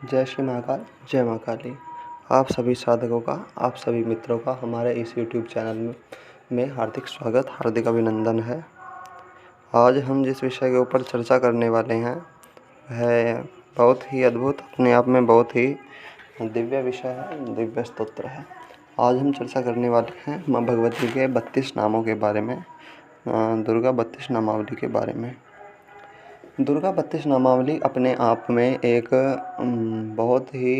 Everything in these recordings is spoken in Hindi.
जय श्री महाकाल, जय माँ काली। आप सभी साधकों का, आप सभी मित्रों का हमारे इस यूट्यूब चैनल में हार्दिक स्वागत, हार्दिक अभिनंदन है। आज हम जिस विषय के ऊपर चर्चा करने वाले हैं वह बहुत ही अद्भुत, अपने आप में बहुत ही दिव्य विषय है, दिव्य स्तोत्र है। आज हम चर्चा करने वाले हैं माँ भगवती के 32 नामों के बारे में, दुर्गा 32 नामावली के बारे में। दुर्गा 32 नामावली अपने आप में एक बहुत ही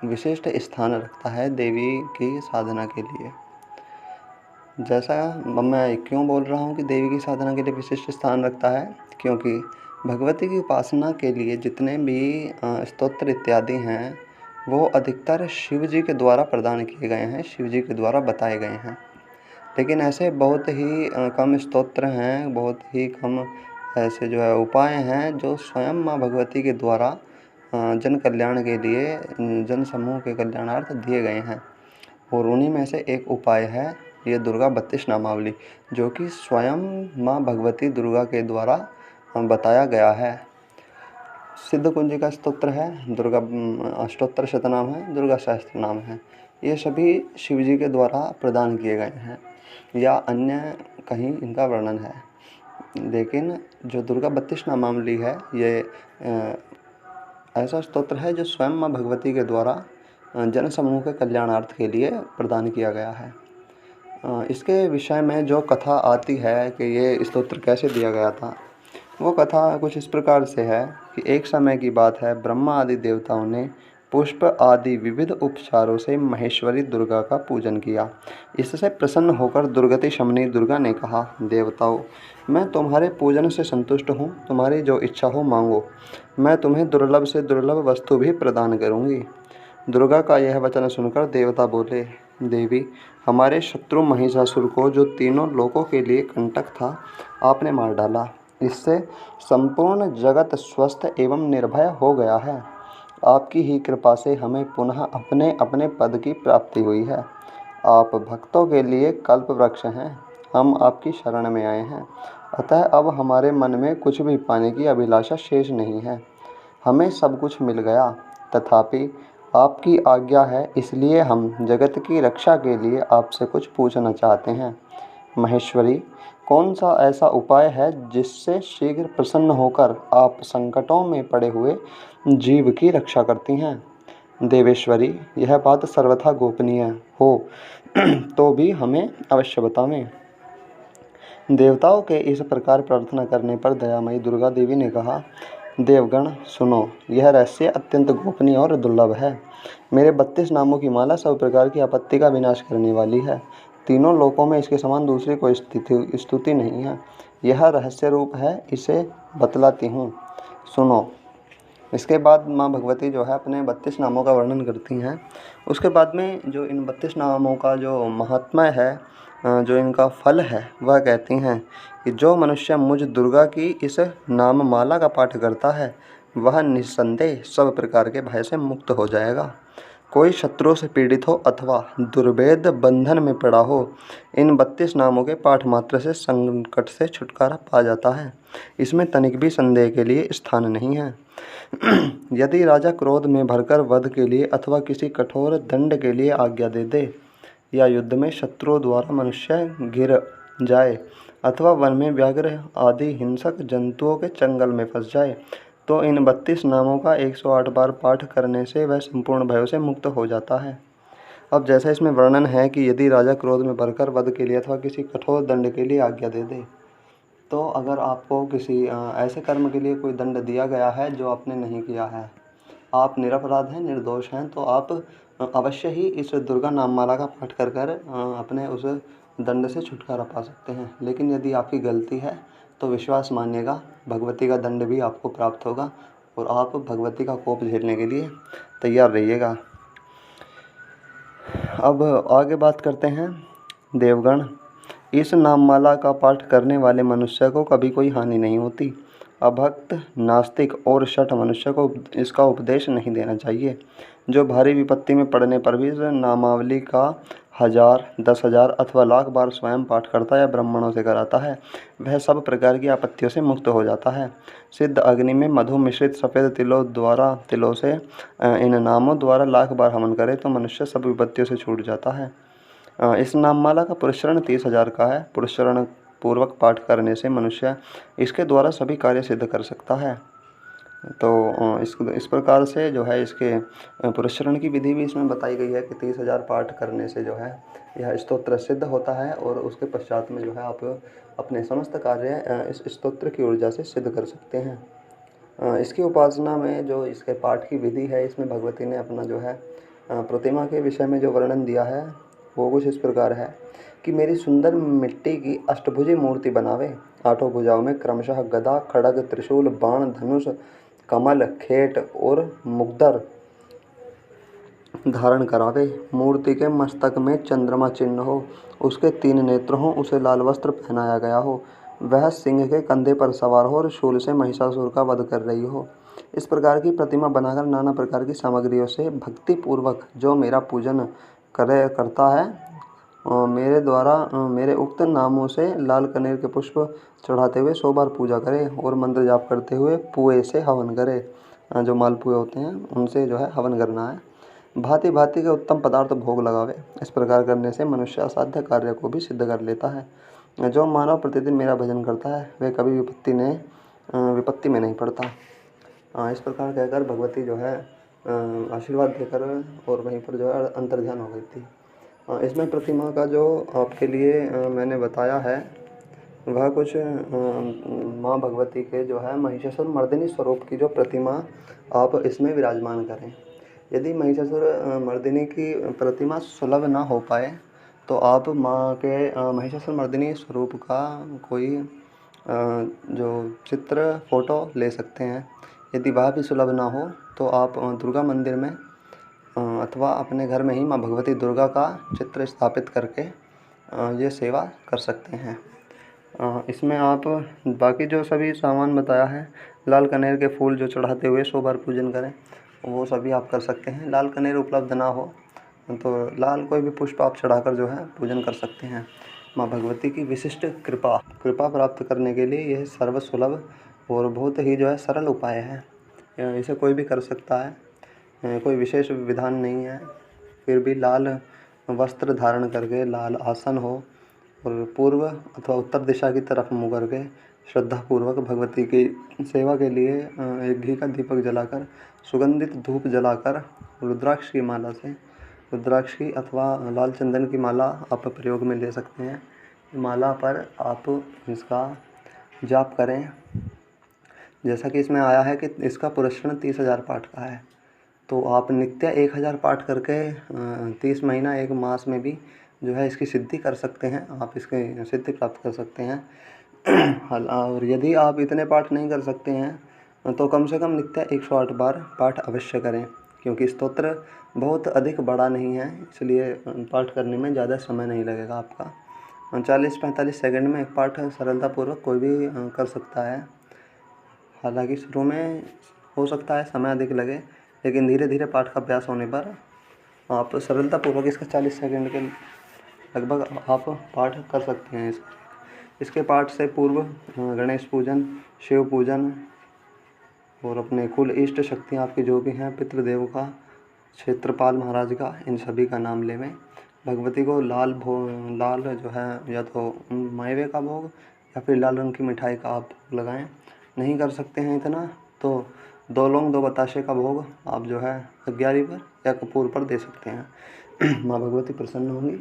विशिष्ट स्थान रखता है देवी की साधना के लिए। जैसा मैं क्यों बोल रहा हूँ कि देवी की साधना के लिए विशिष्ट स्थान रखता है, क्योंकि भगवती की उपासना के लिए जितने भी स्तोत्र इत्यादि हैं वो अधिकतर शिव जी के द्वारा प्रदान किए गए हैं, शिव जी के द्वारा बताए गए हैं। लेकिन ऐसे बहुत ही कम स्तोत्र हैं, बहुत ही कम ऐसे जो है उपाय हैं जो स्वयं माँ भगवती के द्वारा जन कल्याण के लिए, जन समूह के कल्याणार्थ दिए गए हैं। और उन्हीं में से एक उपाय है ये दुर्गा 32 नामावली, जो कि स्वयं माँ भगवती दुर्गा के द्वारा बताया गया है। सिद्ध कुंजिका स्तोत्र है, दुर्गा अष्टोत्तर शतनाम है, दुर्गा सहस्त्र नाम है। ये सभी शिव जी के द्वारा प्रदान किए गए हैं या अन्य कहीं इनका वर्णन है। लेकिन जो दुर्गा 32 नामावली है ये ऐसा स्तोत्र है जो स्वयं माँ भगवती के द्वारा जन समूह के कल्याणार्थ के लिए प्रदान किया गया है। इसके विषय में जो कथा आती है कि ये स्तोत्र कैसे दिया गया था, वो कथा कुछ इस प्रकार से है कि एक समय की बात है, ब्रह्मा आदि देवताओं ने पुष्प आदि विविध उपचारों से महेश्वरी दुर्गा का पूजन किया। इससे प्रसन्न होकर दुर्गति शमनी दुर्गा ने कहा, देवताओं, मैं तुम्हारे पूजन से संतुष्ट हूँ, तुम्हारी जो इच्छा हो मांगो, मैं तुम्हें दुर्लभ से दुर्लभ वस्तु भी प्रदान करूँगी। दुर्गा का यह वचन सुनकर देवता बोले, देवी, हमारे शत्रु महिषासुर को, जो तीनों लोकों के लिए कंटक था, आपने मार डाला। इससे संपूर्ण जगत स्वस्थ एवं निर्भय हो गया है। आपकी ही कृपा से हमें पुनः अपने अपने पद की प्राप्ति हुई है। आप भक्तों के लिए कल्प वृक्ष हैं, हम आपकी शरण में आए हैं। अतः अब हमारे मन में कुछ भी पाने की अभिलाषा शेष नहीं है। हमें सब कुछ मिल गया, तथापि आपकी आज्ञा है, इसलिए हम जगत की रक्षा के लिए आपसे कुछ पूछना चाहते हैं। महेश्वरी, कौन सा ऐसा उपाय है जिससे शीघ्र प्रसन्न होकर आप संकटों में पड़े हुए जीव की रक्षा करती हैं? देवेश्वरी, यह बात सर्वथा गोपनीय हो तो भी हमें अवश्य बतावें। देवताओं के इस प्रकार प्रार्थना करने पर दयामयी दुर्गा देवी ने कहा, देवगण सुनो, यह रहस्य अत्यंत गोपनीय और दुर्लभ है। मेरे 32 नामों की माला सब प्रकार की आपत्ति का विनाश करने वाली है। तीनों लोकों में इसके समान दूसरी कोई स्तुति नहीं है। यह रहस्य रूप है, इसे बतलाती हूँ, सुनो। इसके बाद माँ भगवती जो है अपने 32 नामों का वर्णन करती हैं। उसके बाद में जो इन 32 नामों का जो महात्म्य है, जो इनका फल है, वह कहती हैं कि जो मनुष्य मुझ दुर्गा की इस नाम माला का पाठ करता है वह निस्संदेह सब प्रकार के भय से मुक्त हो जाएगा। कोई शत्रुओं से पीड़ित हो अथवा दुर्भेद बंधन में पड़ा हो, इन 32 नामों के पाठ मात्र से संकट से छुटकारा पा जाता है। इसमें तनिक भी संदेह के लिए स्थान नहीं है। यदि राजा क्रोध में भरकर वध के लिए अथवा किसी कठोर दंड के लिए आज्ञा दे दे, या युद्ध में शत्रुओं द्वारा मनुष्य गिर जाए अथवा वन में व्याघ्र आदि हिंसक जंतुओं के चंगल में फंस जाए, तो इन 32 नामों का 108 बार पाठ करने से वह संपूर्ण भयों से मुक्त हो जाता है। अब जैसा इसमें वर्णन है कि यदि राजा क्रोध में भरकर वध के लिए अथवा किसी कठोर दंड के लिए आज्ञा दे दे, तो अगर आपको किसी ऐसे कर्म के लिए कोई दंड दिया गया है जो आपने नहीं किया है, आप निरपराध हैं, निर्दोष हैं, तो आप अवश्य ही इस दुर्गा नाममाला का पाठ कर कर अपने उस दंड से छुटकारा पा सकते हैं। लेकिन यदि आपकी गलती है तो विश्वास मानिएगा, भगवती का दंड भी आपको प्राप्त होगा और आप भगवती का कोप झेलने के लिए तैयार रहिएगा। अब आगे बात करते हैं। देवगण, इस नाममाला का पाठ करने वाले मनुष्य को कभी कोई हानि नहीं होती। अभक्त, नास्तिक और शठ मनुष्य को इसका उपदेश नहीं देना चाहिए। जो भारी विपत्ति में पड़ने पर भी इस नामावली का 1000, 10,000 अथवा लाख बार स्वयं पाठ करता या ब्राह्मणों से कराता है, वह सब प्रकार की आपत्तियों से मुक्त हो जाता है। सिद्ध अग्नि में मधु मिश्रित सफ़ेद तिलों से इन नामों द्वारा लाख बार हवन करे तो मनुष्य सब विपत्तियों से छूट जाता है। इस नाममाला का पुरस्चरण 30,000 का है। पुरस्चरण पूर्वक पाठ करने से मनुष्य इसके द्वारा सभी कार्य सिद्ध कर सकता है। तो इस प्रकार से जो है इसके पुरस्चरण की विधि भी इसमें बताई गई है कि 30,000 पाठ करने से जो है यह स्तोत्र सिद्ध होता है और उसके पश्चात में जो है आप अपने समस्त कार्य इस स्तोत्र की ऊर्जा से सिद्ध कर सकते हैं। इसकी उपासना में जो इसके पाठ की विधि है, इसमें भगवती ने अपना जो है प्रतिमा के विषय में जो वर्णन दिया है वो कुछ इस प्रकार है कि मेरी सुंदर मिट्टी की अष्टभुजी मूर्ति बनावे, आठों भुजाओं में क्रमशः गदा, खड्ग, त्रिशूल, बाण, धनुष, कमल, खेट और मुग्दर धारण करावे। मूर्ति के मस्तक में चंद्रमा चिन्ह हो, उसके 3 नेत्र हों, उसे लाल वस्त्र पहनाया गया हो, वह सिंह के कंधे पर सवार हो और शूल से महिषासुर का वध कर रही हो। इस प्रकार की प्रतिमा बनाकर नाना प्रकार की सामग्रियों से भक्ति पूर्वक जो मेरा पूजन करता है, मेरे द्वारा मेरे उक्त नामों से लाल कनेर के पुष्प चढ़ाते हुए 100 बार पूजा करे और मंत्र जाप करते हुए पुए से हवन करे। जो मालपुए होते हैं उनसे जो है हवन करना है। भांति भांति के उत्तम पदार्थ भोग लगावे। इस प्रकार करने से मनुष्य असाध्य कार्य को भी सिद्ध कर लेता है। जो मानव प्रतिदिन मेरा भजन करता है वह कभी विपत्ति में नहीं पड़ता। इस प्रकार कहकर भगवती जो है आशीर्वाद देकर और वहीं पर जो है अंतर्ध्यान हो गई थी। इसमें प्रतिमा का जो आपके लिए मैंने बताया है वह कुछ माँ भगवती के जो है महिषासुर मर्दिनी स्वरूप की जो प्रतिमा आप इसमें विराजमान करें। यदि महिषासुर मर्दिनी की प्रतिमा सुलभ ना हो पाए तो आप माँ के महिषासुर मर्दिनी स्वरूप का कोई जो चित्र फ़ोटो ले सकते हैं। यदि वह भी सुलभ ना हो तो आप दुर्गा मंदिर में अथवा अपने घर में ही माँ भगवती दुर्गा का चित्र स्थापित करके ये सेवा कर सकते हैं। इसमें आप बाकी जो सभी सामान बताया है, लाल कनेर के फूल जो चढ़ाते हुए 100 बार पूजन करें, वो सभी आप कर सकते हैं। लाल कनेर उपलब्ध ना हो तो लाल कोई भी पुष्प आप चढ़ाकर जो है पूजन कर सकते हैं। माँ भगवती की विशिष्ट कृपा प्राप्त करने के लिए यह सर्वसुलभ और बहुत ही जो है सरल उपाय है। इसे कोई भी कर सकता है, कोई विशेष विधान नहीं है। फिर भी लाल वस्त्र धारण करके, लाल आसन हो और पूर्व अथवा उत्तर दिशा की तरफ मुँह करके श्रद्धापूर्वक भगवती की सेवा के लिए एक घी का दीपक जलाकर, सुगंधित धूप जलाकर, रुद्राक्ष की माला से, रुद्राक्ष की अथवा लाल चंदन की माला आप प्रयोग में ले सकते हैं। माला पर आप इसका जाप करें। जैसा कि इसमें आया है कि इसका पुरस्चरण 30,000 पाठ का है, तो आप नित्य 1000 पाठ करके 30 महीना 1 मास में भी जो है इसकी सिद्धि कर सकते हैं। आप इसकी सिद्धि प्राप्त कर सकते हैं। और यदि आप इतने पाठ नहीं कर सकते हैं तो कम से कम नित्य 108 बार पाठ अवश्य करें, क्योंकि स्तोत्र बहुत अधिक बड़ा नहीं है, इसलिए पाठ करने में ज़्यादा समय नहीं लगेगा आपका। 40-45 सेकंड में एक पाठ सरलतापूर्वक कोई भी कर सकता है। हालांकि शुरू में हो सकता है समय अधिक लगे, लेकिन धीरे धीरे पाठ का अभ्यास होने पर आप सरलतापूर्वक इसका 40 सेकंड के लगभग आप पाठ कर सकते हैं। इसके पाठ से पूर्व गणेश पूजन, शिव पूजन और अपने कुल इष्ट शक्तियाँ आपकी जो भी हैं, पितृदेव का, क्षेत्रपाल महाराज का, इन सभी का नाम लेवें। भगवती को लाल जो है या तो मेवे का भोग या फिर लाल रंग की मिठाई का आप भोग लगाएं। नहीं कर सकते हैं इतना तो 2 लौंग 2 बताशे का भोग आप जो है अग्यारी पर या कपूर पर दे सकते हैं। माँ भगवती प्रसन्न होंगी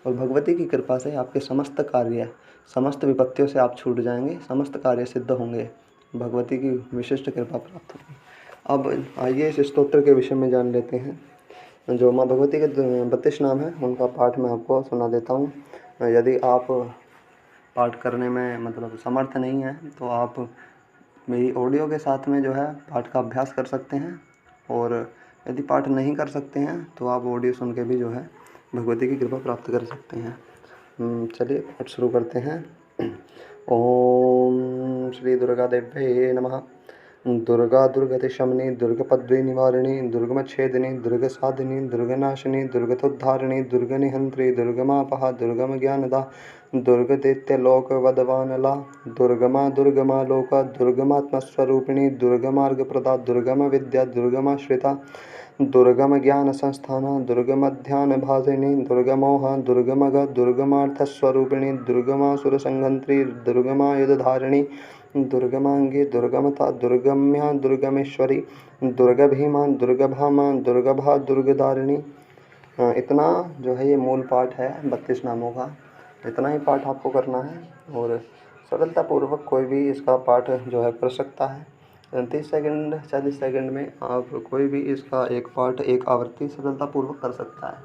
और भगवती की कृपा से आपके समस्त कार्य, समस्त विपत्तियों से आप छूट जाएंगे, समस्त कार्य सिद्ध होंगे, भगवती की विशिष्ट कृपा प्राप्त होगी। अब आइए इस स्तोत्र के विषय में जान लेते हैं। जो माँ भगवती के 32 नाम हैं उनका पाठ मैं आपको सुना देता हूँ। यदि आप पाठ करने में मतलब समर्थ नहीं हैं तो आप मेरी ऑडियो के साथ में जो है पाठ का अभ्यास कर सकते हैं, और यदि पाठ नहीं कर सकते हैं तो आप ऑडियो सुन के भी जो है भगवती की कृपा प्राप्त कर सकते हैं। चलिए पाठ शुरू करते हैं। ओम श्री दुर्गा देव्यै नमः। दुर्गा दुर्गतिशमनी दुर्गपद्वी निवारिणी दुर्गमच्छेदिनी दुर्गसाधिनी दुर्गनाशिनी दुर्गतोद्धारिणी दुर्गनिहंत्री दुर्गमापहा दुर्गमज्ञानदा दुर्गदैत्यलोकवदवानला दुर्गमा दुर्गमा लोका दुर्गमात्मस्वरूपिणी दुर्गमार्गप्रदा दुर्गमविद्या दुर्गमाश्रिता दुर्गमज्ञानसंस्थाना दुर्गमध्यानभासिनी दुर्गमोह दुर्गमग दुर्गमार्थस्वरूपिणी दुर्गमासुरसंहन्त्री दुर्गमायुधधारिणी दुर्गमांगी दुर्गमता दुर्गम्या दुर्गमेश्वरी दुर्गभीमा दुर्गभामा दुर्गभा दुर्गदारिणी। इतना जो है ये मूल पाठ है 32 नामों का। इतना ही पाठ आपको करना है और सरलतापूर्वक कोई भी इसका पाठ जो है कर सकता है। 30 सेकंड 40 सेकंड में आप कोई भी इसका एक पाठ एक आवृत्ति सरलतापूर्वक कर सकता है।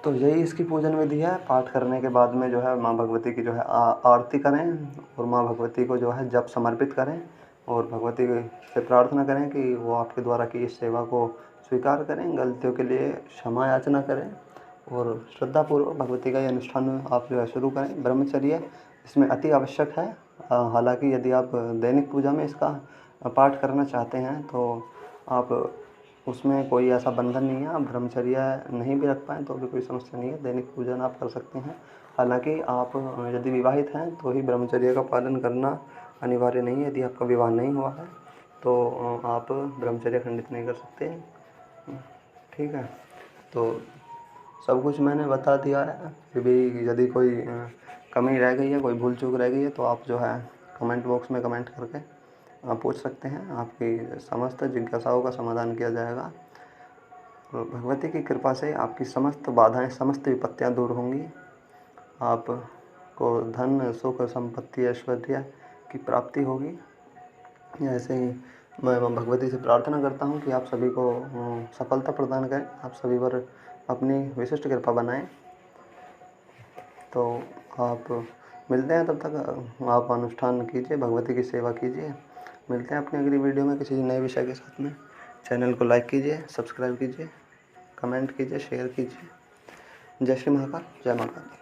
तो यही इसकी पूजन विधि है। पाठ करने के बाद में जो है माँ भगवती की जो है आरती करें और माँ भगवती को जो है जप समर्पित करें और भगवती से प्रार्थना करें कि वो आपके द्वारा की इस सेवा को स्वीकार करें, गलतियों के लिए क्षमा याचना करें और श्रद्धापूर्वक भगवती का ये अनुष्ठान आप जो है शुरू करें। ब्रह्मचर्य इसमें अति आवश्यक है। हालांकि यदि आप दैनिक पूजा में इसका पाठ करना चाहते हैं तो आप उसमें कोई ऐसा बंधन नहीं है। आप ब्रह्मचर्य नहीं भी रख पाएँ तो भी कोई समस्या नहीं है, दैनिक पूजन आप कर सकते हैं। हालांकि आप यदि विवाहित हैं तो ही ब्रह्मचर्य का पालन करना अनिवार्य नहीं है। यदि आपका विवाह नहीं हुआ है तो आप ब्रह्मचर्य खंडित नहीं कर सकते। ठीक है, तो सब कुछ मैंने बता दिया है। फिर भी यदि कोई कमी रह गई है, कोई भूल चूक रह गई है तो आप जो है कमेंट बॉक्स में कमेंट करके पूछ सकते हैं। आपकी समस्त जिज्ञासाओं का समाधान किया जाएगा। तो भगवती की कृपा से आपकी समस्त बाधाएं, समस्त विपत्तियां दूर होंगी। आपको धन, सुख, संपत्ति, ऐश्वर्य की प्राप्ति होगी। ऐसे ही मैं भगवती से प्रार्थना करता हूं कि आप सभी को सफलता प्रदान करें, आप सभी पर अपनी विशिष्ट कृपा बनाएं। तो आप मिलते हैं, तब तक आप अनुष्ठान कीजिए, भगवती की सेवा कीजिए। मिलते हैं अपनी अगली वीडियो में किसी नए विषय के साथ में। चैनल को लाइक कीजिए, सब्सक्राइब कीजिए, कमेंट कीजिए, शेयर कीजिए। जय श्री महाकाल, जय माता दी।